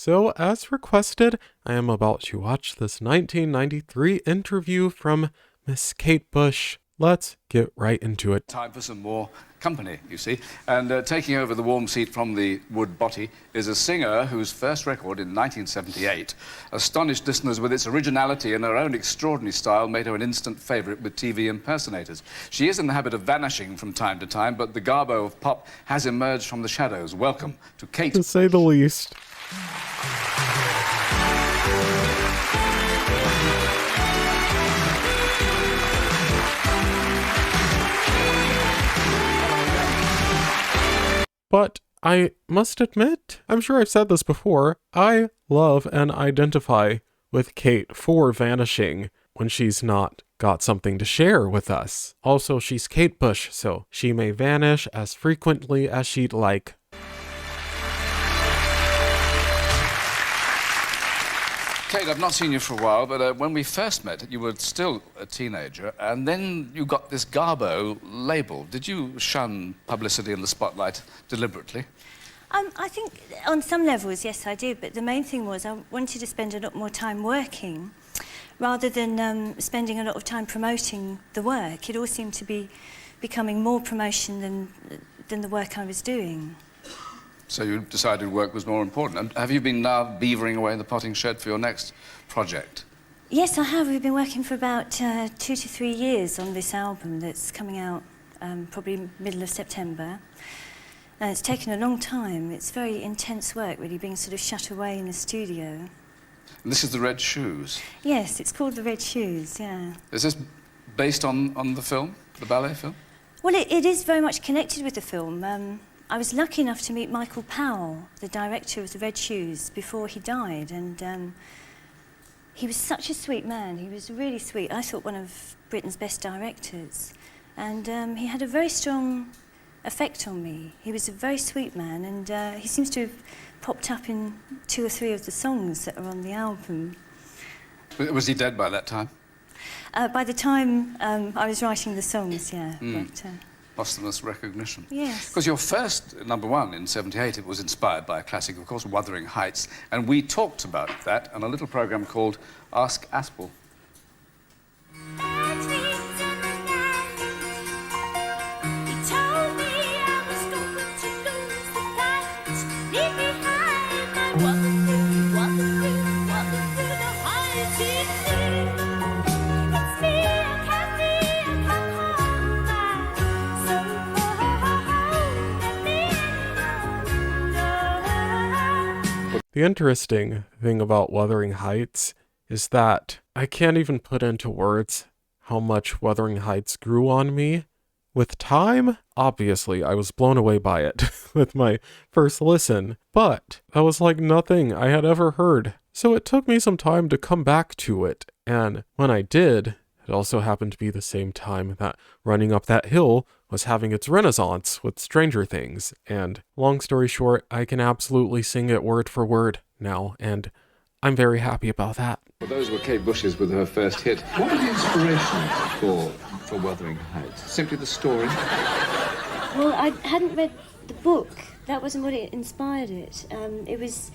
So, as requested, I am about to watch this 1993 interview from Miss Kate Bush. Let's get right into it. Time for some more company, you see. And taking over the warm seat from the wood botty is a singer whose first record in 1978 astonished listeners with its originality, and her own extraordinary style made her an instant favourite with TV impersonators. She is in the habit of vanishing from time to time, but the garbo of pop has emerged from the shadows. Welcome to Kate. To say the least. But I must admit, I'm sure I've said this before, I love and identify with Kate for vanishing when she's not got something to share with us. Also, she's Kate Bush, so she may vanish as frequently as she'd like. Kate, I've not seen you for a while, but when we first met, you were still a teenager, and then you got this garbo label. Did you shun publicity in the spotlight deliberately? I think on some levels, yes, I did, but the main thing was I wanted to spend a lot more time working rather than spending a lot of time promoting the work. It all seemed to be becoming more promotion than the work I was doing. So you decided work was more important. And have you been now beavering away in the potting shed for your next project? Yes, I have. We've been working for about 2 to 3 years on this album that's coming out probably middle of September. It's taken a long time. It's very intense work, really, being sort of shut away in the studio. And this is The Red Shoes? Yes, it's called The Red Shoes, yeah. Is this based on the film, the ballet film? Well, it is very much connected with the film. I was lucky enough to meet Michael Powell, the director of The Red Shoes, before he died, and he was such a sweet man. He was really sweet. I thought one of Britain's best directors. And he had a very strong effect on me. He was a very sweet man, and he seems to have popped up in 2 or 3 of the songs that are on the album. Was he dead by that time? By the time I was writing the songs, yeah. But, posthumous recognition. Yes. Because your first #1 in '78, it was inspired by a classic, of course, Wuthering Heights, and we talked about that on a little programme called Ask Aspel. The interesting thing about Wuthering Heights is that I can't even put into words how much Wuthering Heights grew on me. With time, obviously, I was blown away by it with my first listen, but that was like nothing I had ever heard. So it took me some time to come back to it, and when I did, it also happened to be the same time that Running Up That Hill was having its renaissance with Stranger Things, and long story short, I can absolutely sing it word for word now, and I'm very happy about that. Well, those were Kate Bush's with her first hit. What was the inspiration for Wuthering Heights? Simply the story? Well, I hadn't read the book. That wasn't what it inspired it. It was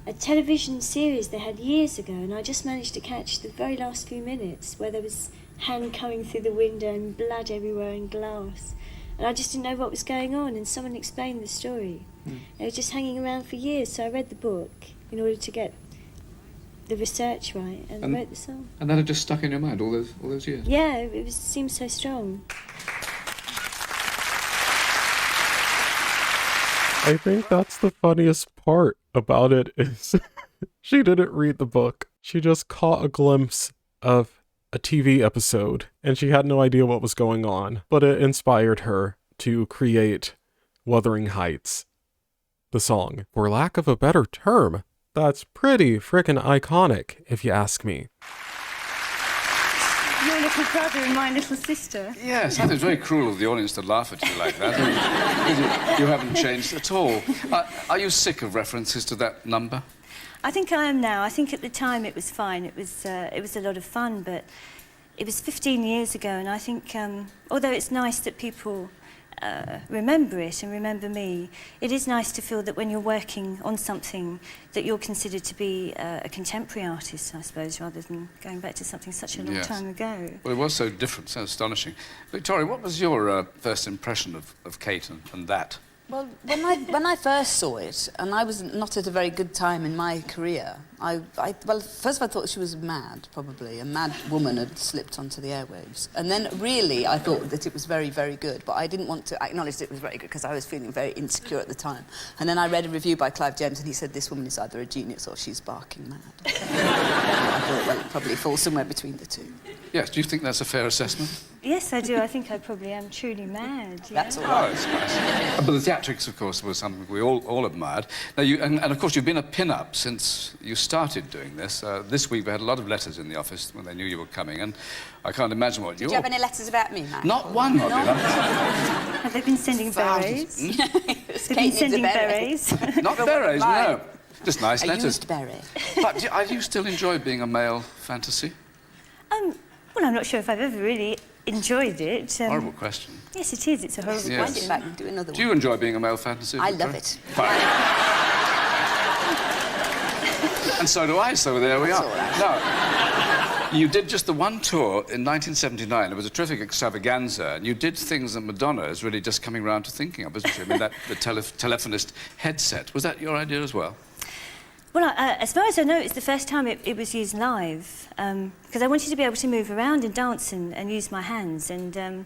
a television series they had years ago, and I just managed to catch the very last few minutes where there was hand coming through the window and blood everywhere and glass. And I just didn't know what was going on, and someone explained the story. They were just hanging around for years, so I read the book in order to get the research right, and wrote the song. And that had just stuck in your mind all those years? Yeah, it seemed so strong. I think that's the funniest part about it is she didn't read the book. She just caught a glimpse of a TV episode, and she had no idea what was going on, but it inspired her to create Wuthering Heights, the song. For lack of a better term, that's pretty frickin' iconic, if you ask me. Your little brother and my little sister. Yes, that is very cruel of the audience to laugh at you like that. You haven't changed at all. Are you sick of references to that number? I think I am now. I think at the time it was fine. It was a lot of fun, but it was 15 years ago, and I think, although it's nice that people remember it and remember me. It is nice to feel that when you're working on something that you're considered to be a contemporary artist, I suppose, rather than going back to something such a long time ago. Well, it was so different, so astonishing. Victoria, what was your first impression of Kate and that? Well, when I first saw it, and I was not at a very good time in my career, well, first of all, I thought she was mad, probably. A mad woman had slipped onto the airwaves. And then, really, I thought that it was very, very good. But I didn't want to acknowledge that it was very good because I was feeling very insecure at the time. And then I read a review by Clive James, and he said, this woman is either a genius or she's barking mad. I thought, well, it probably falls somewhere between the two. Yes, do you think that's a fair assessment? Yes, I do. I think I probably am truly mad. Yeah. That's all right. Oh, that's nice. But the theatrics, of course, was something we all admired. Now, and of course, you've been a pin-up since you started doing this. This week, we had a lot of letters in the office when they knew you were coming, and I can't imagine what Did you have any letters about me, Matt? Not one, not enough. Have they been sending berets? They've been sending berets? Not berets, no. Just nice A letters. used beret. But do you still enjoy being a male fantasy? Well, I'm not sure if I've ever really enjoyed it. Horrible question. Yes, it is. It's a horrible Yes. Wind it back and do another Do you one. enjoy being a male fantasy? I Victoria? love it. Fine. And so do I, so there we are. all right. Now, you did just the one tour in 1979. It was a terrific extravaganza, and you did things that Madonna is really just coming round to thinking of, isn't she? I mean, the telephonist headset. Was that your idea as well? Well, as far as I know, it's the first time it was used live, because I wanted to be able to move around and dance and use my hands. And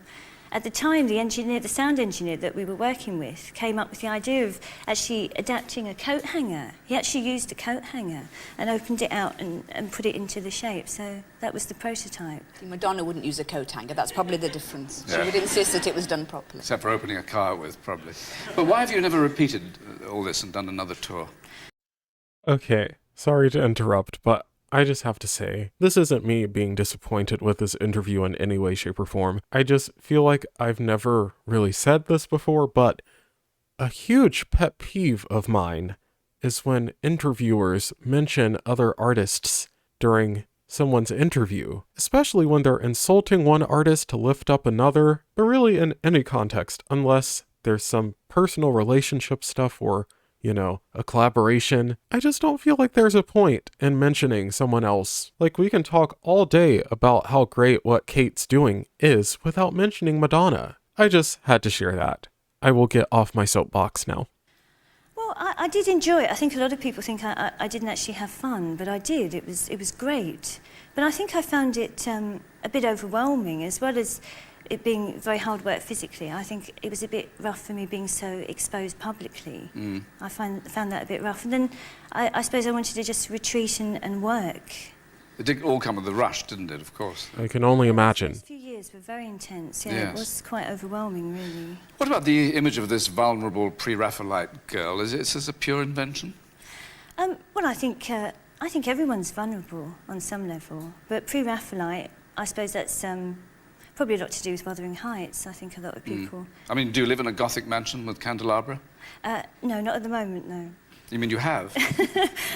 at the time, the sound engineer that we were working with came up with the idea of actually adapting a coat hanger. He actually used a coat hanger and opened it out and put it into the shape. So that was the prototype. Madonna wouldn't use a coat hanger. That's probably the difference. She Yeah. would insist that it was done properly. Except for opening a car with, probably. But why have you never repeated all this and done another tour? Okay, sorry to interrupt, but I just have to say, this isn't me being disappointed with this interview in any way, shape, or form. I just feel like I've never really said this before, but a huge pet peeve of mine is when interviewers mention other artists during someone's interview, especially when they're insulting one artist to lift up another, but really in any context, unless there's some personal relationship stuff or a collaboration. I just don't feel like there's a point in mentioning someone else. Like, we can talk all day about how great what Kate's doing is without mentioning Madonna. I just had to share that. I will get off my soapbox now. Well, I did enjoy it. I think a lot of people think I didn't actually have fun, but I did. It was great. But I think I found it a bit overwhelming, as well as it being very hard work physically. I think it was a bit rough for me being so exposed publicly. I found that a bit rough. And then I suppose I wanted to just retreat and work. It did all come with a rush, didn't it, of course? I can only imagine. The first few years were very intense. Yeah, Yes. It was quite overwhelming, really. What about the image of this vulnerable pre-Raphaelite girl? Is it a pure invention? Well, I think everyone's vulnerable on some level. But pre-Raphaelite, I suppose that's probably a lot to do with Wuthering Heights. I think a lot of people... I mean, do you live in a Gothic mansion with candelabra? No, not at the moment, no. You mean you have?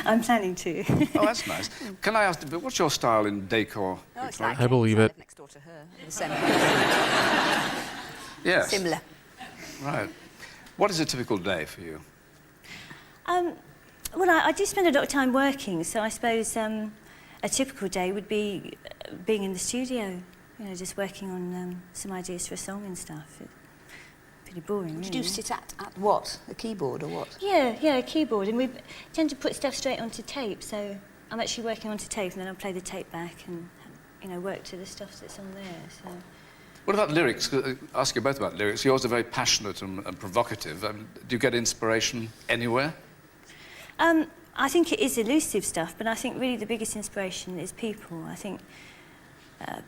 I'm planning to. Oh, that's nice. Can I ask, what's your style in decor, Oh, it's Victoria? like I believe I it. live next door to her. The same. Yes. Similar. Right. What is a typical day for you? Well, I do spend a lot of time working, so I suppose a typical day would be being in the studio, just working on some ideas for a song and stuff. Pretty boring, Did really. you sit at what? A keyboard or what? Yeah, a keyboard, and we tend to put stuff straight onto tape, so I'm actually working onto tape, and then I'll play the tape back and, work to the stuff that's on there, so... What about lyrics? I'll ask you both about lyrics. Yours are very passionate and provocative. Do you get inspiration anywhere? I think it is elusive stuff, but I think really the biggest inspiration is people. I think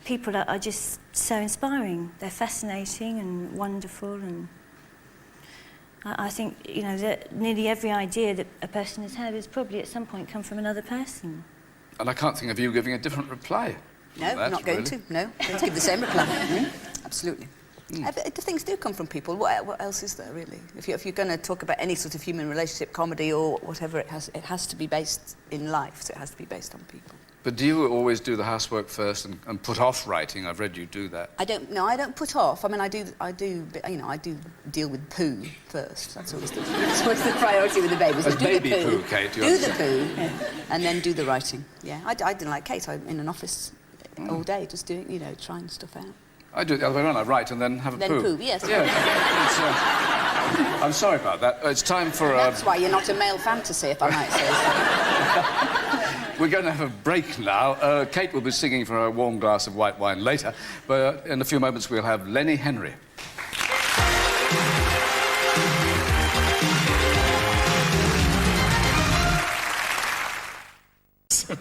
people are just so inspiring. They're fascinating and wonderful, and I think, that nearly every idea that a person has had has probably at some point come from another person. And I can't think of you giving a different reply. No, That's not going really- to. No, going to give the same reply. Absolutely. Things do come from people. What else is there, really? If you're going to talk about any sort of human relationship, comedy or whatever, it has to be based in life, so it has to be based on people. But do you always do the housework first and put off writing? I've read you do that. I don't put off. I mean, I do, you know, I do deal with poo first. That's always the priority with the babies. As Do baby the poo, Kate, you do the understand? poo, and then do the writing. Yeah, I didn't like Kate. I'm in an office all day, just doing, you know, trying stuff out. I do it the other way around. I write and then have a Then poo. poo, yes. Yeah. I'm sorry about that. It's time for... That's why you're not a male fantasy, if I might say so. We're going to have a break now. Kate will be singing for a warm glass of white wine later, but in a few moments we'll have Lenny Henry.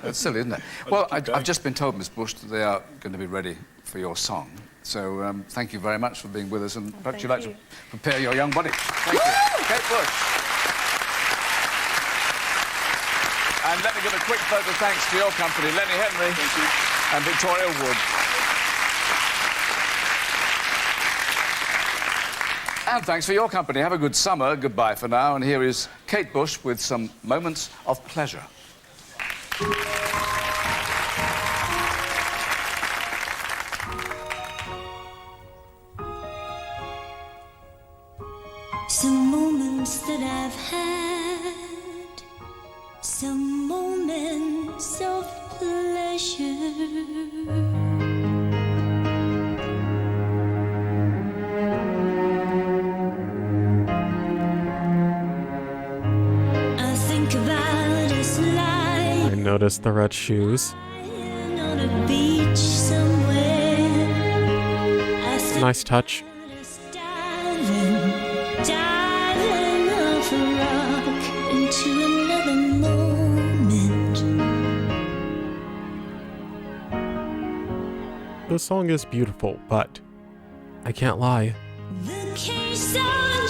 That's silly, isn't it? Well, I've just been told, Miss Bush, that they are going to be ready for your song. So thank you very much for being with us, and perhaps you'd like to prepare your young body. Thank you. Kate Bush. And let me give a quick further thanks to your company, Lenny Henry and Victoria Wood. And thanks for your company. Have a good summer. Goodbye for now. And here is Kate Bush with some moments of pleasure. Some moments that I've had, some moments of pleasure. I think about us lying I noticed the red shoes. on a beach somewhere. I think Nice touch. about us diving off a rock into another moment. The song is beautiful, but I can't lie. The case of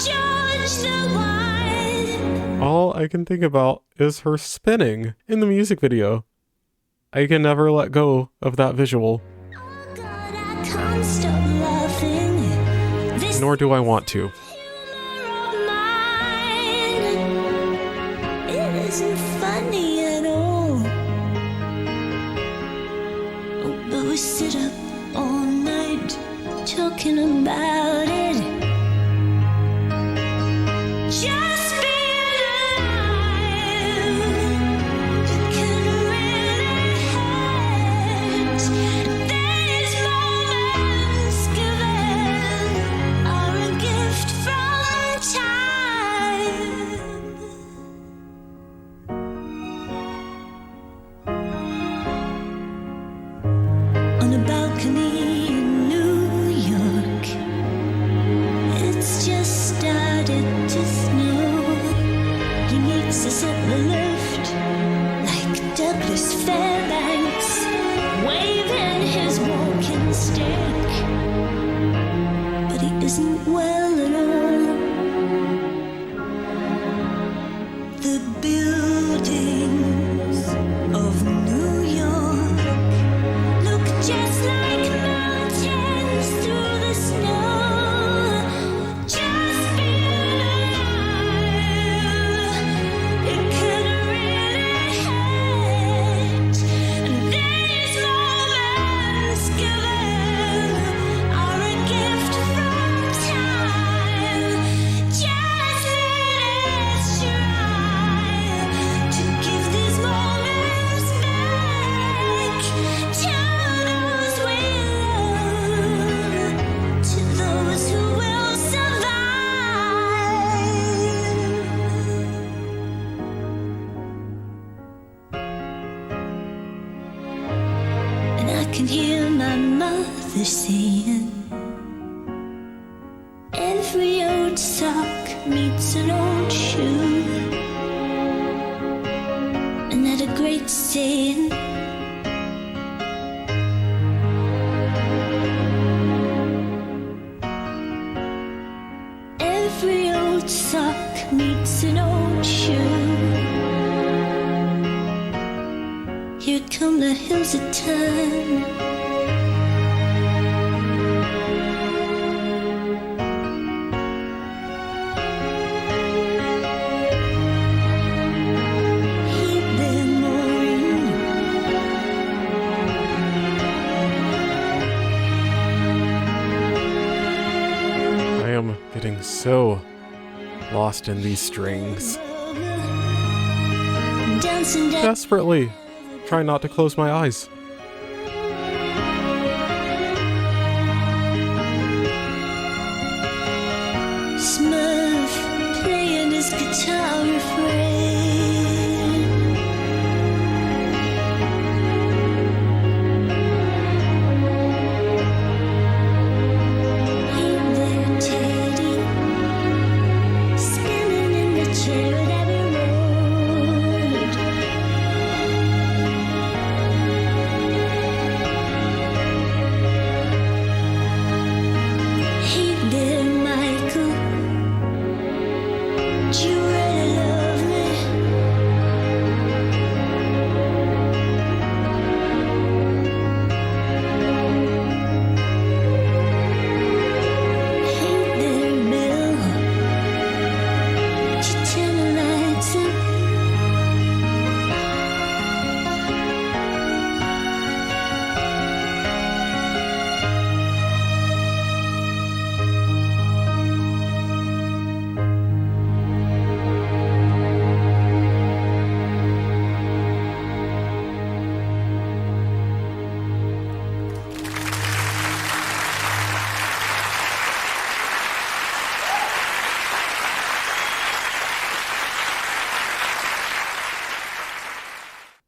George the Wine. All I can think about is her spinning in the music video. I can never let go of that visual, Oh God, I can't stop laughing. This nor do I want to. humor of mine, it isn't funny at all. Oh, but we sit up all night talking about it. Just being alive, it can really hurt. These moments given are a gift from time. On a balcony in New York, it's just started to snow. He meets us at the lift, like Douglas Fairbanks, waving his walking stick. But he isn't well at all. The buildings of New York look just like mountains through the snow. Just being alive, it can really hurt. And these moments given are a gift from time. Just let us try to give these moments back to those we love, to those who will survive. And I can hear my mother saying, every old sock meets an old shoe. And that a great saying, every old sock meets an old shoe. Here come the hills of time. Heed their mooring so lost in these strings. Dancing down Desperately trying not to close my eyes. Smurf playing his guitar refrain. Hey there, Teddy, spinning in the chair that we rode. Hey there, Michael, do you really love me? Hey there, Bill, would you turn the lights up?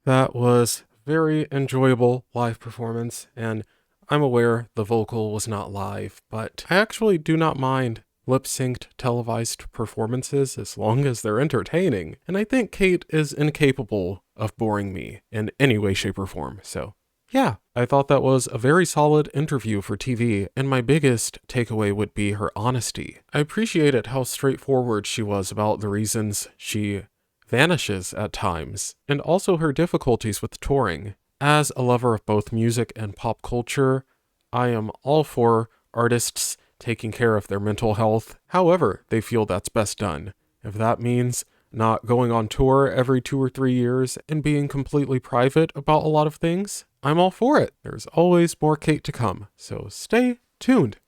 That was very enjoyable live performance, and I'm aware the vocal was not live, but I actually do not mind lip-synced televised performances as long as they're entertaining, and I think Kate is incapable of boring me in any way, shape, or form, so yeah, I thought that was a very solid interview for TV, and my biggest takeaway would be her honesty. I appreciated how straightforward she was about the reasons she vanishes at times, and also her difficulties with touring. As a lover of both music and pop culture, I am all for artists taking care of their mental health however they feel that's best done. If that means not going on tour every 2 or 3 years and being completely private about a lot of things, I'm all for it. There's always more Kate to come, so stay tuned.